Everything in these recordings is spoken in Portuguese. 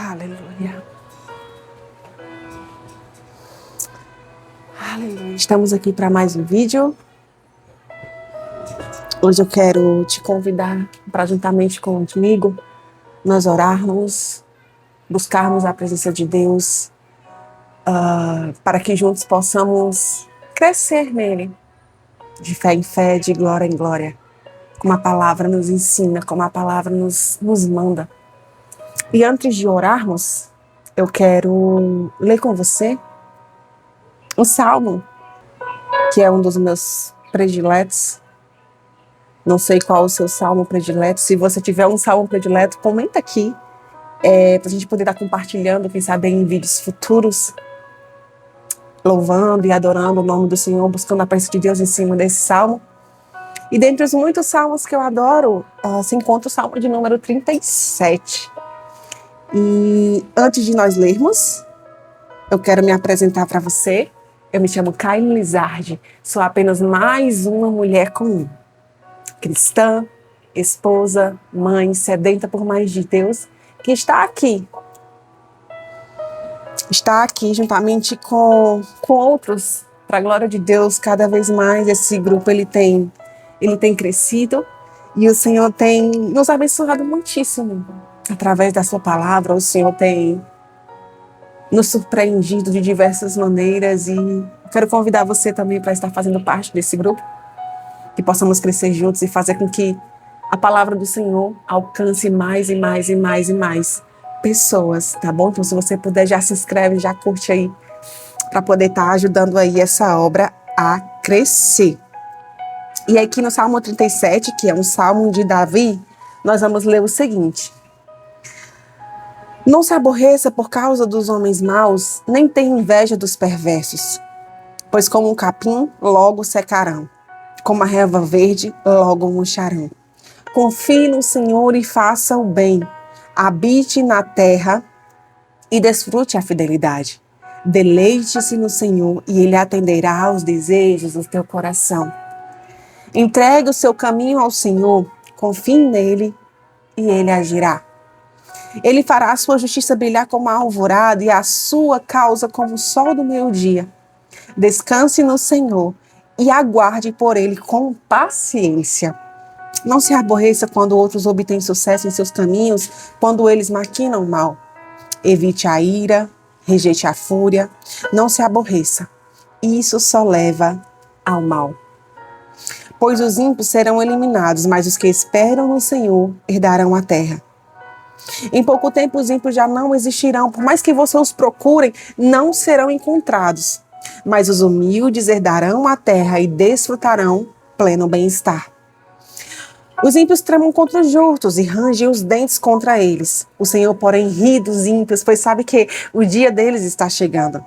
Aleluia. Aleluia. Estamos aqui para mais um vídeo. Hoje eu quero te convidar para, juntamente comigo, nós orarmos, buscarmos a presença de Deus, para que juntos possamos crescer nele, de fé em fé, de glória em glória, como a palavra nos ensina, como a palavra nos manda. E antes de orarmos, eu quero ler com você um salmo, que é um dos meus prediletos. Não sei qual o seu salmo predileto. Se você tiver um salmo predileto, comenta aqui, para a gente poder estar compartilhando, quem sabe em vídeos futuros, louvando e adorando o nome do Senhor, buscando a presença de Deus em cima desse salmo. E dentre os muitos salmos que eu adoro, se encontra o salmo de número 37. E antes de nós lermos, eu quero me apresentar para você. Eu me chamo Kailin Lizardi, sou apenas mais uma mulher comum, cristã, esposa, mãe, sedenta por mais de Deus, que está aqui juntamente com outros, para a glória de Deus. Cada vez mais esse grupo ele tem crescido e o Senhor tem nos abençoado muitíssimo. Através da sua palavra, o Senhor tem nos surpreendido de diversas maneiras, e quero convidar você também para estar fazendo parte desse grupo, que possamos crescer juntos e fazer com que a palavra do Senhor alcance mais e mais e mais e mais pessoas, tá bom? Então, se você puder, já se inscreve, já curte aí, para poder estar ajudando aí essa obra a crescer. E aqui no Salmo 37, que é um salmo de Davi, nós vamos ler o seguinte: não se aborreça por causa dos homens maus, nem tenha inveja dos perversos, pois como um capim, logo secarão, como a relva verde, logo murcharão. Confie no Senhor e faça o bem, habite na terra e desfrute a fidelidade. Deleite-se no Senhor e Ele atenderá aos desejos do teu coração. Entregue o seu caminho ao Senhor, confie nele e Ele agirá. Ele fará a sua justiça brilhar como a alvorada e a sua causa como o sol do meio-dia. Descanse no Senhor e aguarde por Ele com paciência. Não se aborreça quando outros obtêm sucesso em seus caminhos, quando eles maquinam mal. Evite a ira, rejeite a fúria, não se aborreça. Isso só leva ao mal. Pois os ímpios serão eliminados, mas os que esperam no Senhor herdarão a terra. Em pouco tempo os ímpios já não existirão, por mais que você os procurem, não serão encontrados. Mas os humildes herdarão a terra e desfrutarão pleno bem-estar. Os ímpios tramam contra os justos e rangem os dentes contra eles. O Senhor, porém, ri dos ímpios, pois sabe que o dia deles está chegando.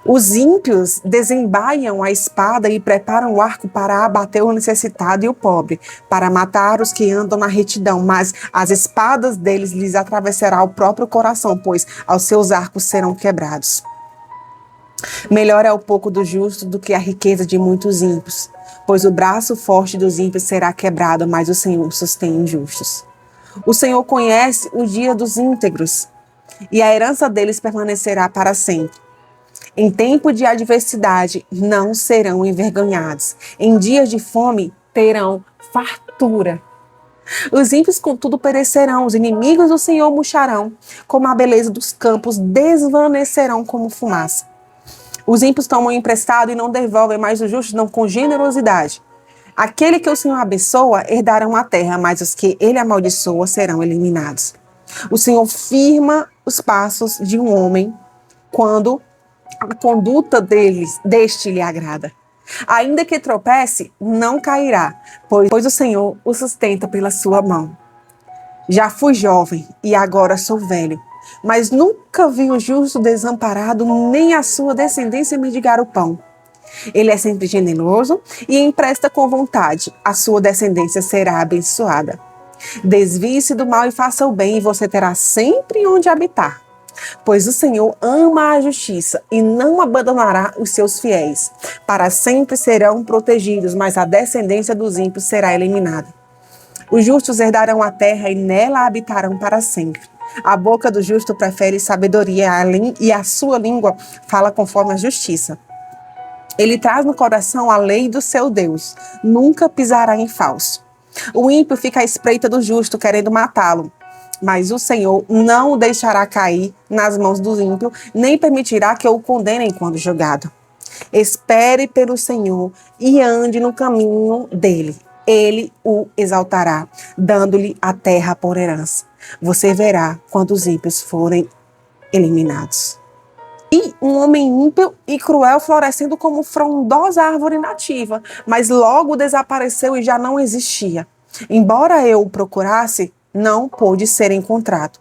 Os ímpios desembaiam a espada e preparam o arco para abater o necessitado e o pobre, para matar os que andam na retidão, mas as espadas deles lhes atravessará o próprio coração, pois aos seus arcos serão quebrados. Melhor é o pouco do justo do que a riqueza de muitos ímpios, pois o braço forte dos ímpios será quebrado, mas o Senhor sustém os justos. O Senhor conhece o dia dos íntegros, e a herança deles permanecerá para sempre. Em tempo de adversidade não serão envergonhados. Em dias de fome terão fartura. Os ímpios, contudo, perecerão. Os inimigos do Senhor murcharão. Como a beleza dos campos desvanecerão como fumaça. Os ímpios tomam emprestado e não devolvem, mas os justos dão com generosidade. Aquele que o Senhor abençoa herdarão a terra, mas os que ele amaldiçoa serão eliminados. O Senhor firma os passos de um homem quando a conduta deste lhe agrada. Ainda que tropece, não cairá, pois o Senhor o sustenta pela sua mão. Já fui jovem e agora sou velho, mas nunca vi o justo desamparado, nem a sua descendência mendigar o pão. Ele é sempre generoso e empresta com vontade. A sua descendência será abençoada. Desvie-se do mal e faça o bem, e você terá sempre onde habitar. Pois o Senhor ama a justiça e não abandonará os seus fiéis. Para sempre serão protegidos, mas a descendência dos ímpios será eliminada. Os justos herdarão a terra e nela habitarão para sempre. A boca do justo prefere sabedoria e a sua língua fala conforme a justiça. Ele traz no coração a lei do seu Deus, nunca pisará em falso. O ímpio fica à espreita do justo, querendo matá-lo, mas o Senhor não o deixará cair nas mãos do ímpio, nem permitirá que o condenem quando julgado. Espere pelo Senhor e ande no caminho dele. Ele o exaltará, dando-lhe a terra por herança. Você verá quando os ímpios forem eliminados. E um homem ímpio e cruel florescendo como frondosa árvore nativa, mas logo desapareceu e já não existia. Embora eu o procurasse, não pôde ser encontrado.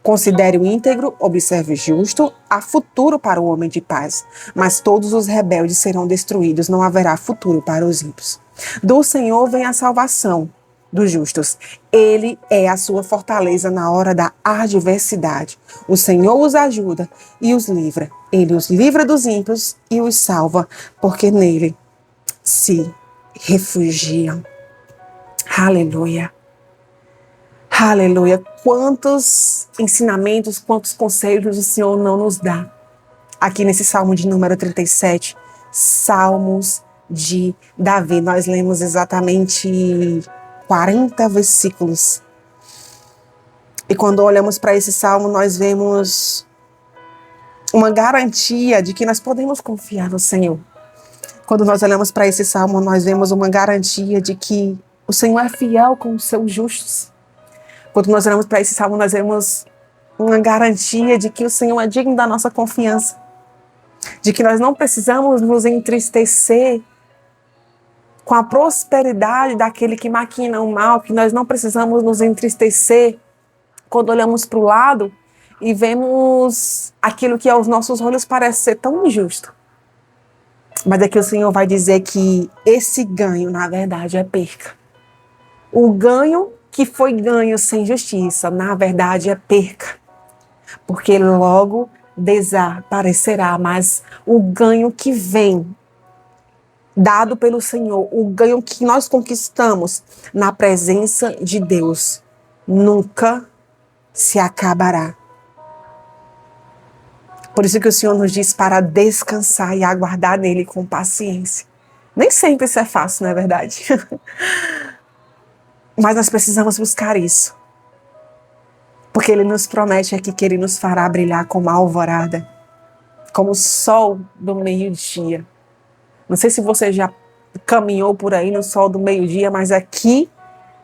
Considere o íntegro, observe o justo, há futuro para o homem de paz, mas todos os rebeldes serão destruídos, não haverá futuro para os ímpios. Do Senhor vem a salvação dos justos. Ele é a sua fortaleza na hora da adversidade. O Senhor os ajuda e os livra. Ele os livra dos ímpios e os salva, porque nele se refugiam. Aleluia. Aleluia. Quantos ensinamentos, quantos conselhos o Senhor não nos dá. Aqui nesse Salmo de número 37, Salmos de Davi. Nós lemos exatamente 40 versículos. E quando olhamos para esse salmo, nós vemos uma garantia de que nós podemos confiar no Senhor. Quando nós olhamos para esse salmo, nós vemos uma garantia de que o Senhor é fiel com os seus justos. Quando nós olhamos para esse salmo, nós vemos uma garantia de que o Senhor é digno da nossa confiança. De que nós não precisamos nos entristecer com a prosperidade daquele que maquina o mal, que nós não precisamos nos entristecer quando olhamos para o lado e vemos aquilo que aos nossos olhos parece ser tão injusto. Mas aqui o Senhor vai dizer que esse ganho, na verdade, é perca. O ganho que foi ganho sem justiça, na verdade, é perca. Porque logo desaparecerá, mas o ganho que vem dado pelo Senhor, o ganho que nós conquistamos na presença de Deus, nunca se acabará. Por isso que o Senhor nos diz para descansar e aguardar nele com paciência. Nem sempre isso é fácil, não é verdade? Mas nós precisamos buscar isso. Porque ele nos promete aqui que ele nos fará brilhar como a alvorada, como o sol do meio-dia. Não sei se você já caminhou por aí no sol do meio-dia, mas aqui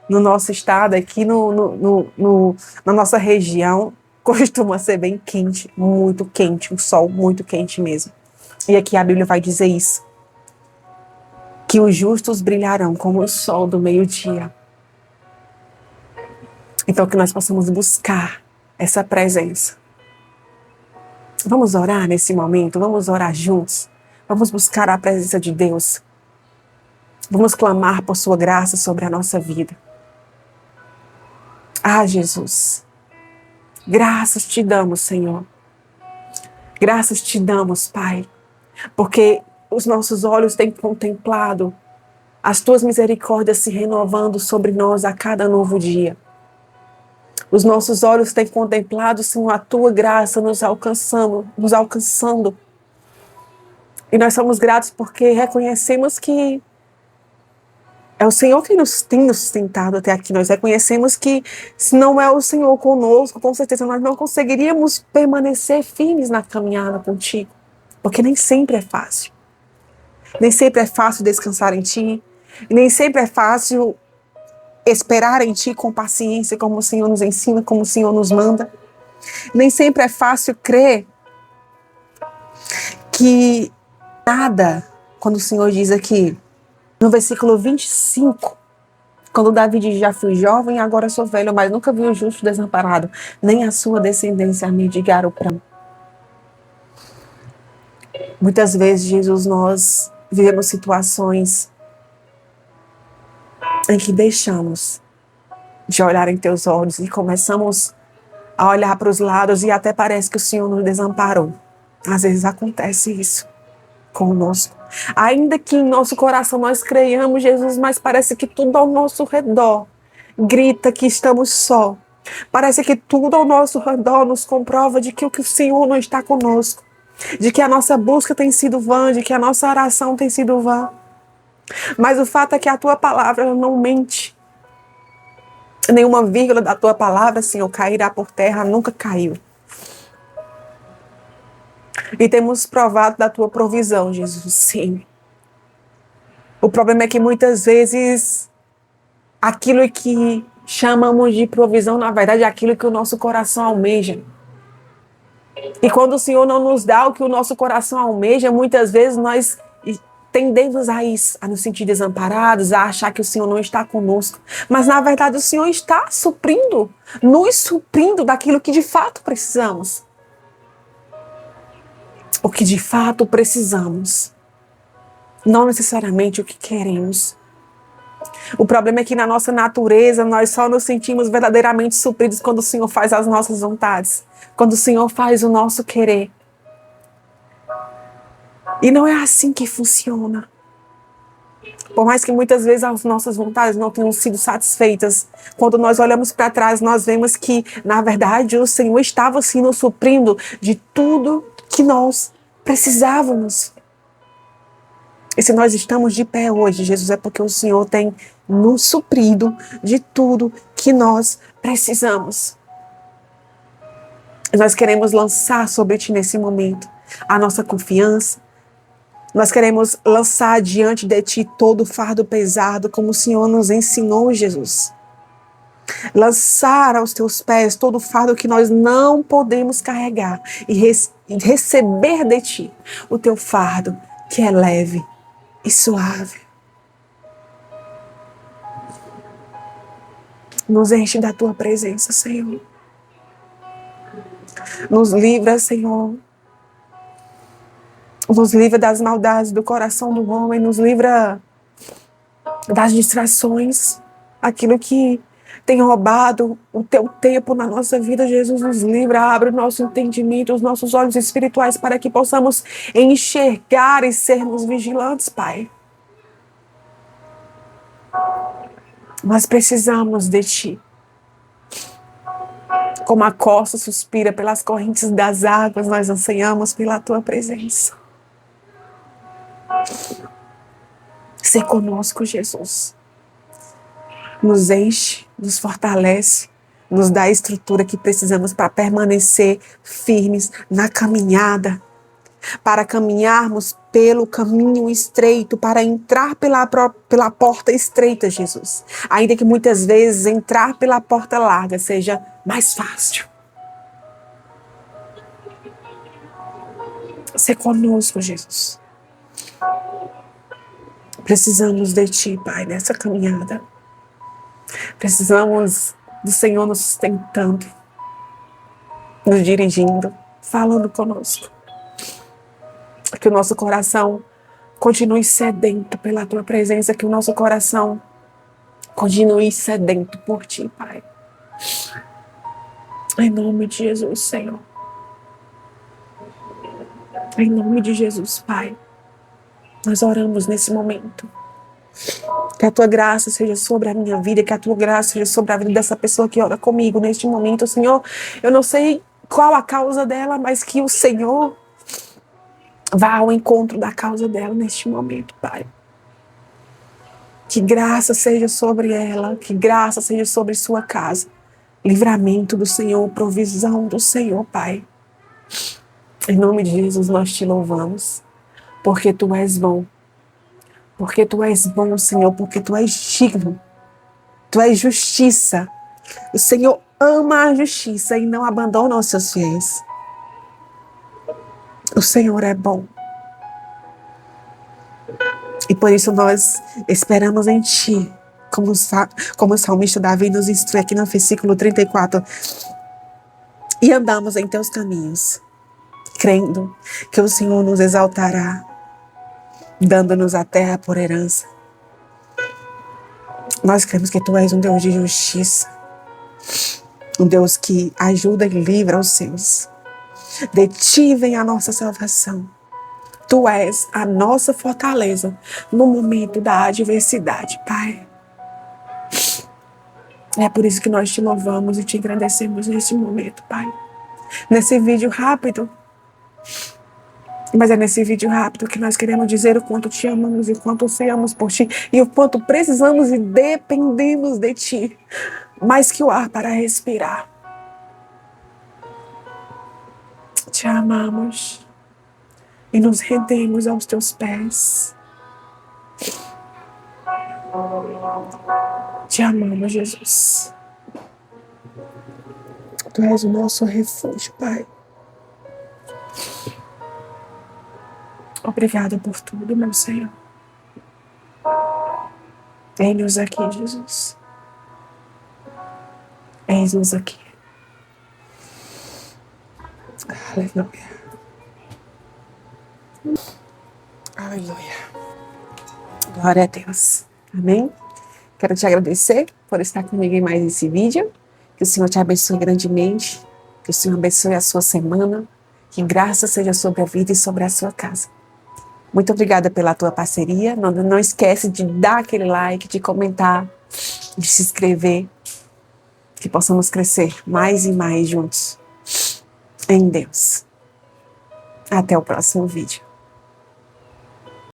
no nosso estado, aqui na nossa região, costuma ser bem quente, muito quente, um sol muito quente mesmo. E aqui a Bíblia vai dizer isso, que os justos brilharão como o sol do meio-dia. Então que nós possamos buscar essa presença. Vamos orar nesse momento, vamos orar juntos. Vamos buscar a presença de Deus. Vamos clamar por sua graça sobre a nossa vida. Ah, Jesus, graças te damos, Senhor. Graças te damos, Pai, porque os nossos olhos têm contemplado as tuas misericórdias se renovando sobre nós a cada novo dia. Os nossos olhos têm contemplado, Senhor, a tua graça nos alcançando. E nós somos gratos porque reconhecemos que é o Senhor que nos tem nos sustentado até aqui. Nós reconhecemos que se não é o Senhor conosco, com certeza nós não conseguiríamos permanecer firmes na caminhada contigo. Porque nem sempre é fácil. Nem sempre é fácil descansar em ti. Nem sempre é fácil esperar em ti com paciência, como o Senhor nos ensina, como o Senhor nos manda. Nem sempre é fácil crer que nada, quando o Senhor diz aqui, no versículo 25, quando Davi diz, já fui jovem, agora sou velho, mas nunca vi o justo desamparado, nem a sua descendência mendigar o pão. Muitas vezes, Jesus, nós vivemos situações em que deixamos de olhar em teus olhos e começamos a olhar para os lados e até parece que o Senhor nos desamparou. Às vezes acontece isso conosco. Ainda que em nosso coração nós creiamos, Jesus, mas parece que tudo ao nosso redor grita que estamos só. Parece que tudo ao nosso redor nos comprova de que o Senhor não está conosco, de que a nossa busca tem sido vã, de que a nossa oração tem sido vã. Mas o fato é que a tua palavra ela não mente. Nenhuma vírgula da tua palavra, Senhor, cairá por terra, nunca caiu. E temos provado da tua provisão, Jesus, sim. O problema é que muitas vezes aquilo que chamamos de provisão, na verdade, é aquilo que o nosso coração almeja. E quando o Senhor não nos dá o que o nosso coração almeja, muitas vezes nós tendemos a isso, a nos sentir desamparados, a achar que o Senhor não está conosco. Mas, na verdade, o Senhor está suprindo, nos suprindo daquilo que de fato precisamos. O que de fato precisamos. Não necessariamente o que queremos. O problema é que na nossa natureza nós só nos sentimos verdadeiramente supridos quando o Senhor faz as nossas vontades, quando o Senhor faz o nosso querer. E não é assim que funciona. Por mais que muitas vezes as nossas vontades não tenham sido satisfeitas, quando nós olhamos para trás, nós vemos que, na verdade, o Senhor estava assim nos suprindo de tudo que nós precisávamos. E se nós estamos de pé hoje, Jesus, é porque o Senhor tem nos suprido de tudo que nós precisamos. Nós queremos lançar sobre Ti nesse momento a nossa confiança. Nós queremos lançar diante de Ti todo o fardo pesado, como o Senhor nos ensinou, Jesus. Lançar aos Teus pés todo o fardo que nós não podemos carregar e receber de Ti o Teu fardo, que é leve e suave. Nos enche da Tua presença, Senhor. Nos livra, Senhor. Nos livra das maldades do coração do homem. Nos livra das distrações. Aquilo que tem roubado o Teu tempo na nossa vida, Jesus, nos livra. Abre o nosso entendimento, os nossos olhos espirituais para que possamos enxergar e sermos vigilantes, Pai. Nós precisamos de Ti. Como a costa suspira pelas correntes das águas, nós ansiamos pela Tua presença. Ser conosco, Jesus. Nos enche, nos fortalece, nos dá a estrutura que precisamos para permanecer firmes na caminhada, para caminharmos pelo caminho estreito, para entrar pela porta estreita, Jesus. Ainda que muitas vezes entrar pela porta larga seja mais fácil. Ser conosco, Jesus. Precisamos de Ti, Pai, nessa caminhada. Precisamos do Senhor nos sustentando, nos dirigindo, falando conosco. Que o nosso coração continue sedento pela Tua presença, que o nosso coração continue sedento por Ti, Pai. Em nome de Jesus, Senhor. Em nome de Jesus, Pai. Nós oramos nesse momento. Que a Tua graça seja sobre a minha vida, que a Tua graça seja sobre a vida dessa pessoa que ora comigo neste momento, Senhor. Eu não sei qual a causa dela, mas que o Senhor vá ao encontro da causa dela neste momento, Pai. Que graça seja sobre ela, que graça seja sobre sua casa. Livramento do Senhor, provisão do Senhor, Pai. Em nome de Jesus nós Te louvamos, porque Tu és bom. Porque Tu és bom, Senhor, porque Tu és digno. Tu és justiça. O Senhor ama a justiça e não abandona os seus fiéis. O Senhor é bom. E por isso nós esperamos em Ti, como o salmista Davi nos instrui aqui no versículo 34. E andamos em Teus caminhos, crendo que o Senhor nos exaltará, dando-nos a terra por herança. Nós cremos que Tu és um Deus de justiça, um Deus que ajuda e livra os seus. De Ti vem a nossa salvação. Tu és a nossa fortaleza no momento da adversidade, Pai. É por isso que nós te louvamos e te agradecemos neste momento, Pai. Nesse vídeo rápido, mas é nesse vídeo rápido que nós queremos dizer o quanto te amamos e o quanto ansiamos por ti e o quanto precisamos e dependemos de ti, mais que o ar para respirar. Te amamos e nos rendemos aos teus pés. Te amamos, Jesus. Tu és o nosso refúgio, Pai. Obrigada por tudo, meu Senhor. Eis-nos aqui, Jesus. Eis-nos aqui. Aleluia. Aleluia. Glória a Deus. Amém? Quero te agradecer por estar comigo em mais esse vídeo. Que o Senhor te abençoe grandemente. Que o Senhor abençoe a sua semana. Que graça seja sobre a vida e sobre a sua casa. Muito obrigada pela tua parceria. Não esquece de dar aquele like, de comentar, de se inscrever. Que possamos crescer mais e mais juntos em Deus. Até o próximo vídeo.